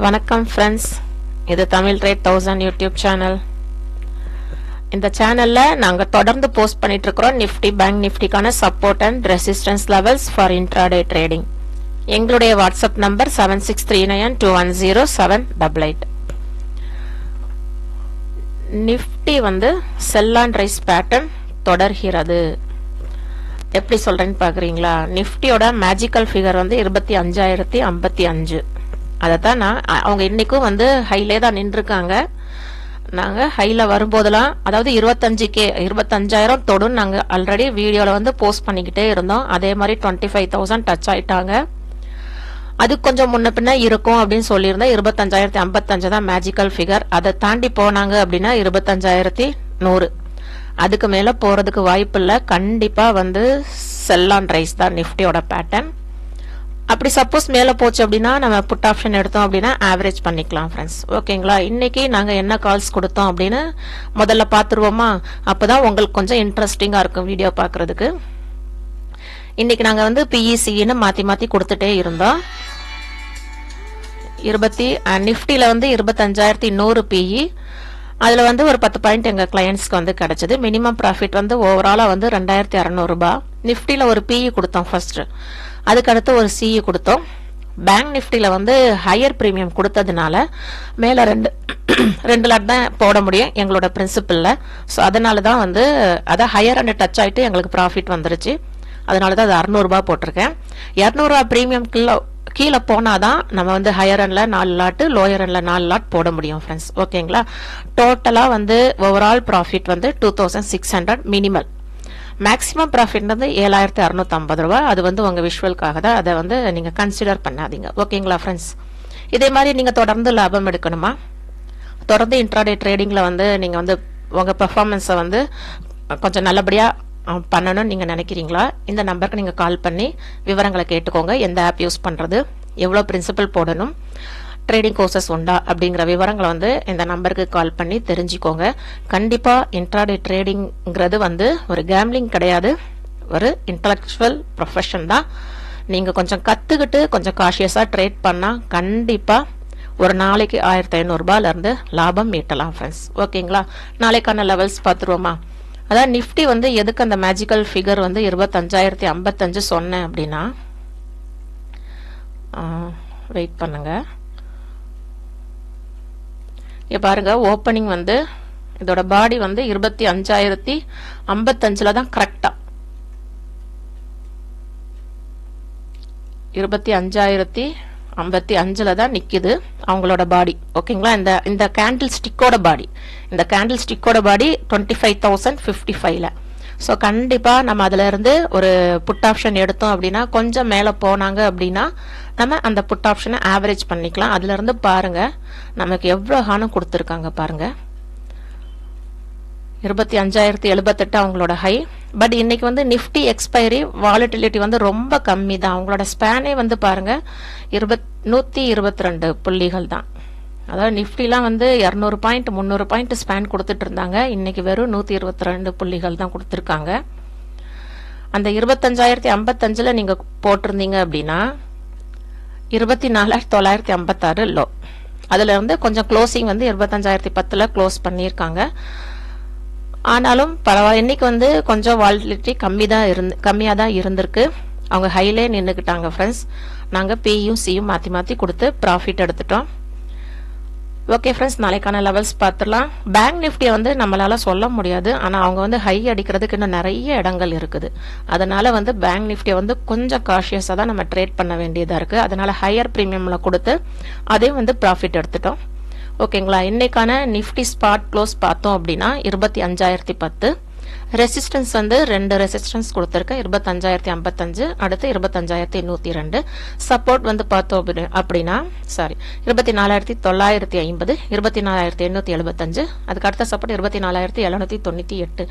வணக்கம் ஃப்ரெண்ட்ஸ், இது Tamil trade 1000 YouTube channel. இந்த சேனல்ல நாங்க தொடர்ந்து போஸ்ட் பண்ணிட்டு இருக்கிறோம் நிஃப்டி பேங்க் நிஃப்டிக்கான support and resistance levels for intraday trading. எங்களுடைய WhatsApp number 7639210788. Nifty sell and rise pattern தொடர்கிறது. எப்படி சொல்றேன்னு பாக்குறீங்களா? நிஃப்டியோட மேஜிக்கல் ஃபிகர் 25,055. அதைத்தான் அவங்க இன்னைக்கும் ஹைலே தான் நின்றுருக்காங்க. நாங்க ஹைல வரும்போதெல்லாம், அதாவது 25,000 தொடும் நாங்க ஆல்ரெடி வீடியோல போஸ்ட் பண்ணிக்கிட்டே இருந்தோம். அதே மாதிரி 25,000 டச் ஆயிட்டாங்க. அது கொஞ்சம் முன்ன பின்ன இருக்கும் அப்படின்னு சொல்லியிருந்தேன். 25,055 தான் மேஜிக்கல் ஃபிகர். அதை தாண்டி போனாங்க அப்படின்னா 25,100. அதுக்கு மேல போறதுக்கு வாய்ப்பு இல்லை. கண்டிப்பா செல் ஆன் ரைஸ் தான் நிஃப்டியோட பேட்டர்ன். அப்படி சப்போஸ் மேல போச்சு அப்படின்னா நம்ம புட் ஆப்ஷன் எடுத்தோம் அப்படின்னா ஆவரேஜ் பண்ணிக்கலாம் ஃப்ரெண்ட்ஸ். ஓகேங்களா? இன்னைக்கு நாங்க என்ன கால்ஸ் கொடுத்தோம் அப்படின்னு முதல்ல பாத்துருவோமா? அப்பதான் உங்களுக்கு கொஞ்சம் இன்ட்ரெஸ்டிங்கா இருக்கும் வீடியோ பாக்குறதுக்கு. இன்னைக்கு நாங்க பிஇசின்னு மாத்தி மாத்தி கொடுத்துட்டே இருந்தோம். நிஃப்டில 25,100 பிஇ. அதுல ஒரு 10 பாயிண்ட் எங்க கிளையன்ஸ்க்கு கிடைச்சது. மினிமம் ப்ராஃபிட் ஓவராலா 2,600 ரூபாய். நிஃப்டில ஒரு பிஇ கொடுத்தோம் ஃபர்ஸ்ட். அதுக்கு அடுத்து ஒரு சிஇ கொடுத்தோம். பேங்க் நிஃப்டில ஹையர் பிரீமியம் கொடுத்ததுனால மேல ரெண்டு லாட் தான் போட முடியும் எங்களோட பிரின்சிபல்ல. ஸோ அதனால தான் அதை ஹையர் அண்ட் டச் ஆயிட்டு எங்களுக்கு ப்ராஃபிட் வந்துருச்சு. அதனால தான் அது 600 ரூபாய் போட்டிருக்கேன். 200 ரூபாய் பிரீமியம் கீழே போனாதான் நம்ம ஹையர் அண்ட்ல 4 லாட், லோயர் அண்ட்ல 4 லாட் போட முடியும் ஃப்ரெண்ட்ஸ். ஓகேங்களா? டோட்டலா overall profit 2,600 minimal. Maximum profit 7,650 ரூபாய். அது உங்க விஷுவலுக்காக தான். அதை நீங்க கன்சிடர் பண்ணாதீங்க. ஓகேங்களா ஃப்ரெண்ட்ஸ்? இதே மாதிரி நீங்க தொடர்ந்து லாபம் எடுக்கணுமா? தொடர்ந்து இன்ட்ராடே ட்ரேடிங்ல நீங்க உங்க பெர்ஃபார்மன்ஸை கொஞ்சம் நல்லபடியா பண்ணணும்னு நீங்க நினைக்கிறீங்களா? இந்த நம்பருக்கு நீங்க கால் பண்ணி விவரங்களை கேட்டுக்கோங்க. எந்த ஆப் யூஸ் பண்றது, எவ்வளவு பிரின்சிபல் போடணும், ட்ரேடிங் கோர்சஸ் உண்டா அப்படிங்கிற விவரங்களை இந்த நம்பருக்கு கால் பண்ணி தெரிஞ்சுக்கோங்க. கண்டிப்பா இன்ட்ராடே ட்ரேடிங்கிறது ஒரு கேம்லிங் கிடையாது, ஒரு இன்டலெக்சுவல் ப்ரொஃபஷன் தான். நீங்க கொஞ்சம் கத்துக்கிட்டு கொஞ்சம் காஷியஸா ட்ரேட் பண்ணா கண்டிப்பா ஒரு நாளைக்கு 1,500 ரூபாயில இருந்து லாபம் ஈட்டலாம் ஃப்ரெண்ட்ஸ். ஓகேங்களா? நாளைக்கான லெவல்ஸ் பார்த்துருவோமா? அதான் நிஃப்டி எதுக்கு அந்த மேஜிக்கல் ஃபிகர் 25,055 சொன்னேன் அப்படின்னா, வெயிட் பண்ணுங்க. பாருங்க, ஓப்பனிங் இதோட பாடி 25,055 தான் கரெக்டா. 25,055 தான் நிக்குது அவங்களோட பாடி. ஓகேங்களா? இந்த கேண்டில் ஸ்டிக்கோட பாடி, இந்த கேண்டில் ஸ்டிக்கோட பாடி 25,055ல. ஸோ கண்டிப்பா நம்ம அதுல இருந்து ஒரு புட் ஆப்ஷன் எடுத்தோம் அப்படின்னா, கொஞ்சம் மேல போனாங்க அப்படின்னா நம்ம அந்த புட் ஆப்ஷனை ஆவரேஜ் பண்ணிக்கலாம். அதுல இருந்து பாருங்க நமக்கு எவ்வளவு ஹானம் கொடுத்துருக்காங்க பாருங்க. 25,078 அவங்களோட ஹை. பட் இன்னைக்கு நிஃப்டி எக்ஸ்பைரி வாலட்டிலிட்டி ரொம்ப கம்மி தான். அவங்களோட ஸ்பேனே பாருங்க 122 புள்ளிகள் தான். அதாவது நிஃப்டிலாம் 200 பாயிண்ட் 300 பாயிண்ட் ஸ்பேன் கொடுத்துட்டு இருந்தாங்க. இன்னைக்கு வெறும் 122 புள்ளிகள் தான் கொடுத்துருக்காங்க. அந்த 25,055ல நீங்க போட்டிருந்தீங்க அப்படின்னா 24,956 லோ. அதுல கொஞ்சம் க்ளோசிங் 25,010ல க்ளோஸ் பண்ணியிருக்காங்க. ஆனாலும் பரவாயில்ல. இன்னைக்கு கொஞ்சம் வாலட்டிலிட்டி கம்மியா தான் இருந்திருக்கு. அவங்க ஹைலே நின்றுக்கிட்டாங்க ஃப்ரெண்ட்ஸ். நாங்க பியும் சியும் மாத்தி மாத்தி கொடுத்து ப்ராஃபிட் எடுத்துட்டோம். ஓகே ஃப்ரெண்ட்ஸ், நாளைக்கான லெவல்ஸ் பார்த்துடலாம். பேங்க் நிஃப்டியை நம்மளால சொல்ல முடியாது. ஆனா அவங்க ஹை அடிக்கிறதுக்கு இன்னும் நிறைய இடங்கள் இருக்குது. அதனால பேங்க் நிஃப்டியை கொஞ்சம் காஷியஸா தான் நம்ம ட்ரேட் பண்ண வேண்டியதா இருக்கு. அதனால ஹையர் பிரீமியம்ல கொடுத்து அதையும் ப்ராஃபிட் எடுத்துட்டோம். ஓகேங்களா? இன்னைக்கான நிஃப்டி ஸ்பாட் க்ளோஸ் பார்த்தோம் அப்படின்னா 25,010. ரெசிஸ்டன்ஸ் 2 ரெசிஸ்டன்ஸ் கொடுத்திருக்கேன். 25,055, அடுத்து 25,102. சப்போர்ட் பார்த்தோம் அப்படின்னா 24,950, 24,875. அதுக்கு அடுத்த சப்போர்ட் 24,798.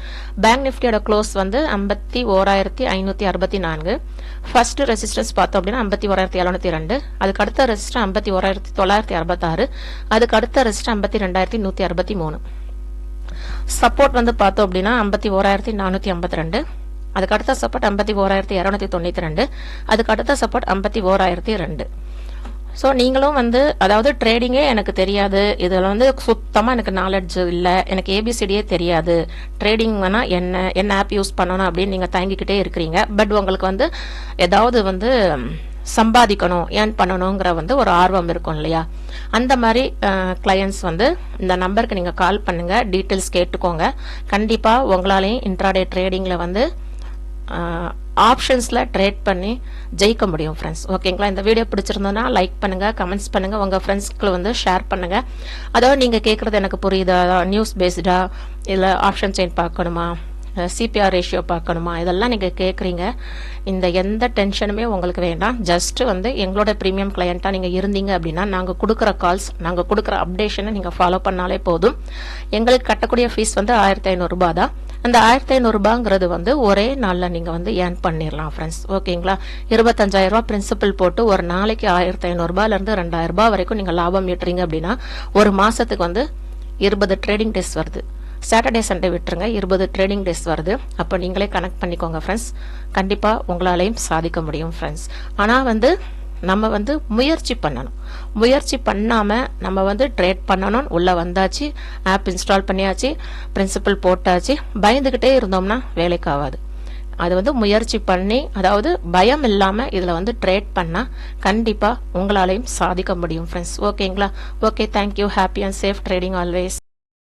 பேங்க் நிஃப்டியோட க்ளோஸ் 51,564. ஃபர்ஸ்ட் ரெசிஸ்டன்ஸ் பார்த்தோம் அப்படின்னா 51,702. அதுக்கு அடுத்த ரெசிஸ்டன்ஸ் 51,966. அதுக்கு அடுத்த ரெசிஸ்டன்ஸ் 52,163. சப்போர்ட் பார்த்தோம் அப்படின்னா 51,452. அதுக்கு அடுத்த சப்போர்ட் 51,292. அதுக்கு அடுத்த சப்போர்ட் 51,002. ஸோ நீங்களும் வந்து அதாவது ட்ரேடிங்கே எனக்கு தெரியாது, இதில் வந்து சுத்தமாக எனக்கு நாலெட்ஜ் இல்லை, எனக்கு ஏபிசிடியே தெரியாது, ட்ரேடிங் வேணால் என்ன ஆப் யூஸ் பண்ணணும் அப்படின்னு நீங்கள் தயங்கிக்கிட்டே இருக்கிறீங்க. பட் உங்களுக்கு வந்து ஏதாவது வந்து சம்பாதிக்கணும், ஏர்ன் பண்ணணுங்கிற வந்து ஒரு ஆர்வம் இருக்கும் இல்லையா? அந்த மாதிரி கிளையன்ட்ஸ் வந்து இந்த நம்பருக்கு நீங்கள் கால் பண்ணுங்கள், டீட்டெயில்ஸ் கேட்டுக்கோங்க. கண்டிப்பாக உங்களாலேயும் இன்ட்ராடே ட்ரேடிங்கில் வந்து ஆப்ஷன்ஸில் ட்ரேட் பண்ணி ஜெயிக்க முடியும் ஃப்ரெண்ட்ஸ். ஓகேங்களா? இந்த வீடியோ பிடிச்சிருந்தோன்னா லைக் பண்ணுங்கள், கமெண்ட்ஸ் பண்ணுங்கள், உங்கள் ஃப்ரெண்ட்ஸ்க்கு வந்து ஷேர் பண்ணுங்கள். அதாவது நீங்கள் கேட்குறது எனக்கு புரியுதா, நியூஸ் பேஸ்டா இல்லை ஆப்ஷன் செயின் பார்க்கணுமா, சிபிஆர் ரேஷியோ பார்க்கணுமா, இதெல்லாம் நீங்கள் கேட்குறீங்க. இந்த எந்த டென்ஷனுமே உங்களுக்கு வேண்டாம். ஜஸ்ட் வந்து எங்களோட ப்ரீமியம் கிளையண்ட்டாக நீங்கள் இருந்தீங்க அப்படின்னா நாங்கள் கொடுக்குற கால்ஸ், நாங்கள் கொடுக்குற அப்டேஷனை நீங்கள் ஃபாலோ பண்ணாலே போதும். எங்களுக்கு கட்டக்கூடிய ஃபீஸ் வந்து 1500 ரூபாய் தான். அந்த 1500 ரூபாங்கிறது வந்து ஒரே நாளில் நீங்கள் வந்து ஏர்ன் பண்ணிடலாம் ஃப்ரெண்ட்ஸ். ஓகேங்களா? 25,000 ரூபாய் பிரின்சிபல் போட்டு ஒரு நாளைக்கு 1500 ரூபாயிலிருந்து 2000 ரூபாய் வரைக்கும் நீங்கள் லாபம் ஈட்டுறீங்க அப்படின்னா ஒரு மாதத்துக்கு வந்து 20 ட்ரேடிங் டேஸ் வருது. சாட்டர்டே சண்டே விட்டுருங்க, 20 ட்ரேடிங் டேஸ் வருது. அப்போ நீங்களே கனெக்ட் பண்ணிக்கோங்க ஃப்ரெண்ட்ஸ். கண்டிப்பாக உங்களாலையும் சாதிக்க முடியும் ஃப்ரெண்ட்ஸ். ஆனால் வந்து நம்ம வந்து முயற்சி பண்ணணும். முயற்சி பண்ணாமல் நம்ம வந்து ட்ரேட் பண்ணணும்னு உள்ளே வந்தாச்சு, ஆப் இன்ஸ்டால் பண்ணியாச்சு, பிரின்சிபல் போட்டாச்சு, பயந்துக்கிட்டே இருந்தோம்னா வேலைக்கு ஆகாது. அது வந்து முயற்சி பண்ணி, அதாவது பயம் இல்லாமல் இதில் வந்து ட்ரேட் பண்ணால் கண்டிப்பாக உங்களாலையும் சாதிக்க முடியும் ஃப்ரெண்ட்ஸ். ஓகேங்களா? Okay, thank you. Happy and safe trading always.